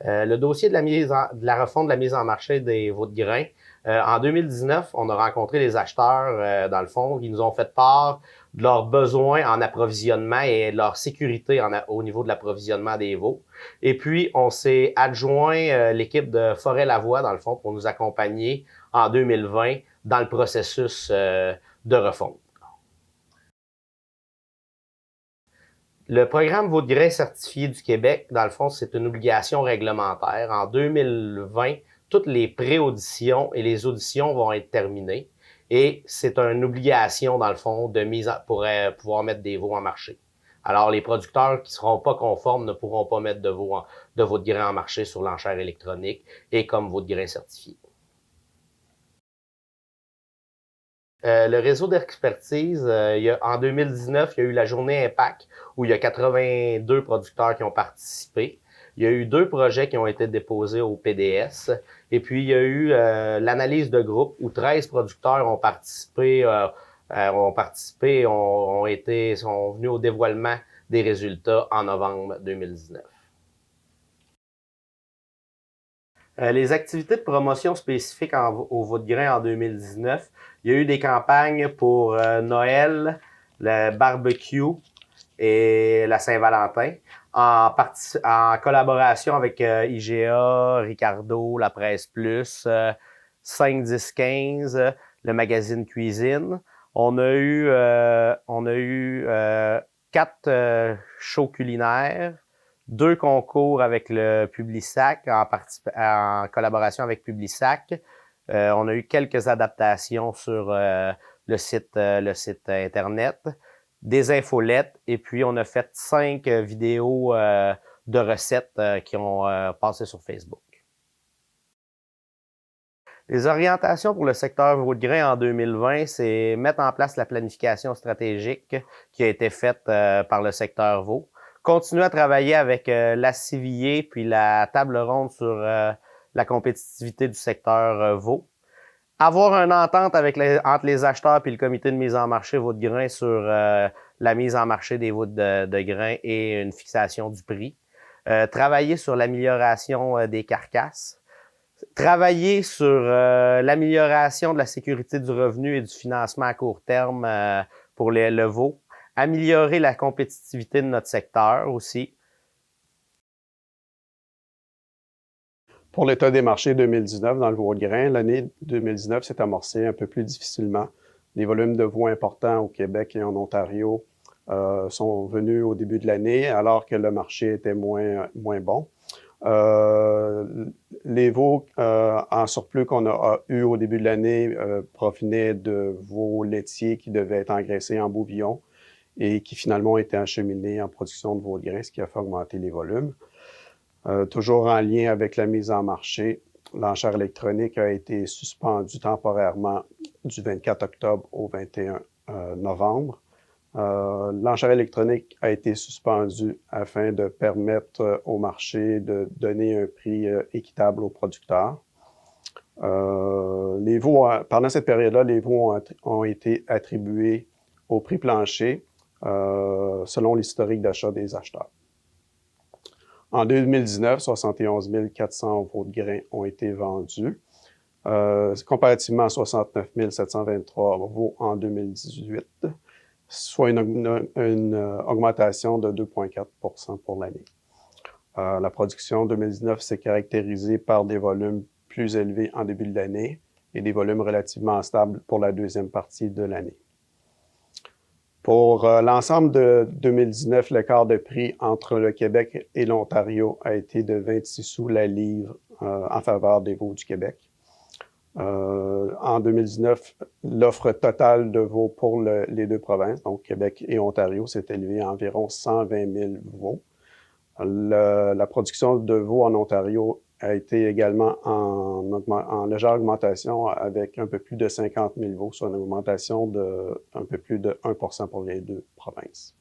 Le dossier de la refonte de la mise en marché des veaux de grains. En 2019, on a rencontré les acheteurs, dans le fond, qui nous ont fait part de leurs besoins en approvisionnement et de leur sécurité au niveau de l'approvisionnement des veaux. Et puis, on s'est adjoint l'équipe de Forêt-Lavoie, dans le fond, pour nous accompagner en 2020 dans le processus de refonte. Le programme Veau de grain certifié du Québec, dans le fond, c'est une obligation réglementaire. En 2020, toutes les pré-auditions et les auditions vont être terminées et c'est une obligation, dans le fond, pour pouvoir mettre des veaux en marché. Alors, les producteurs qui ne seront pas conformes ne pourront pas mettre de veaux de grain en marché sur l'enchère électronique et comme veau de grain certifié. Le réseau d'expertise, en 2019, il y a eu la journée Impact où il y a 82 producteurs qui ont participé. Il y a eu 2 projets qui ont été déposés au PDS. Et puis, il y a eu l'analyse de groupe où 13 producteurs ont participé, sont venus au dévoilement des résultats en novembre 2019. Les activités de promotion spécifiques au veau de grain en 2019, il y a eu des campagnes pour Noël, le barbecue et la Saint-Valentin, en collaboration avec IGA, Ricardo, La Presse Plus, 5, 10, 15, le magazine Cuisine. On a eu 4 shows culinaires, 2 concours avec le Publisac en collaboration avec Publisac. On a eu quelques adaptations sur le site Internet, des infolettes, et puis on a fait 5 vidéos de recettes qui ont passé sur Facebook. Les orientations pour le secteur veau de grain en 2020, c'est mettre en place la planification stratégique qui a été faite par le secteur veau. Continuer à travailler avec la CIVIer puis la table ronde sur la compétitivité du secteur veau. Avoir une entente entre les acheteurs puis le comité de mise en marché veau de grain sur la mise en marché des veaux de grain et une fixation du prix. Travailler sur l'amélioration des carcasses. Travailler sur l'amélioration de la sécurité du revenu et du financement à court terme pour le veau. Améliorer la compétitivité de notre secteur aussi. Pour l'état des marchés 2019 dans le veau de grain, l'année 2019 s'est amorcée un peu plus difficilement. Les volumes de veaux importants au Québec et en Ontario sont venus au début de l'année alors que le marché était moins bon. Les veaux en surplus qu'on a eu au début de l'année provenaient de veaux laitiers qui devaient être engraissés en bouvillon et qui finalement ont été acheminés en production de veaux de grain, ce qui a fait augmenter les volumes. Toujours en lien avec la mise en marché, l'enchère électronique a été suspendue temporairement du 24 octobre au 21 novembre. L'enchère électronique a été suspendue afin de permettre au marché de donner un prix équitable aux producteurs. Pendant cette période-là, les veaux ont été attribués au prix plancher selon l'historique d'achat des acheteurs. En 2019, 71 400 veaux de grain ont été vendus, comparativement à 69 723 veaux en 2018, soit une augmentation de 2,4 % pour l'année. La production 2019 s'est caractérisée par des volumes plus élevés en début de l'année et des volumes relativement stables pour la deuxième partie de l'année. Pour l'ensemble de 2019, l'écart de prix entre le Québec et l'Ontario a été de 26 sous la livre en faveur des veaux du Québec. En 2019, l'offre totale de veaux pour les 2 provinces, donc Québec et Ontario, s'est élevée à environ 120 000 veaux. La production de veaux en Ontario a été également en légère augmentation avec un peu plus de 50 000 veaux, soit une augmentation de un peu plus de 1 % pour les 2 provinces.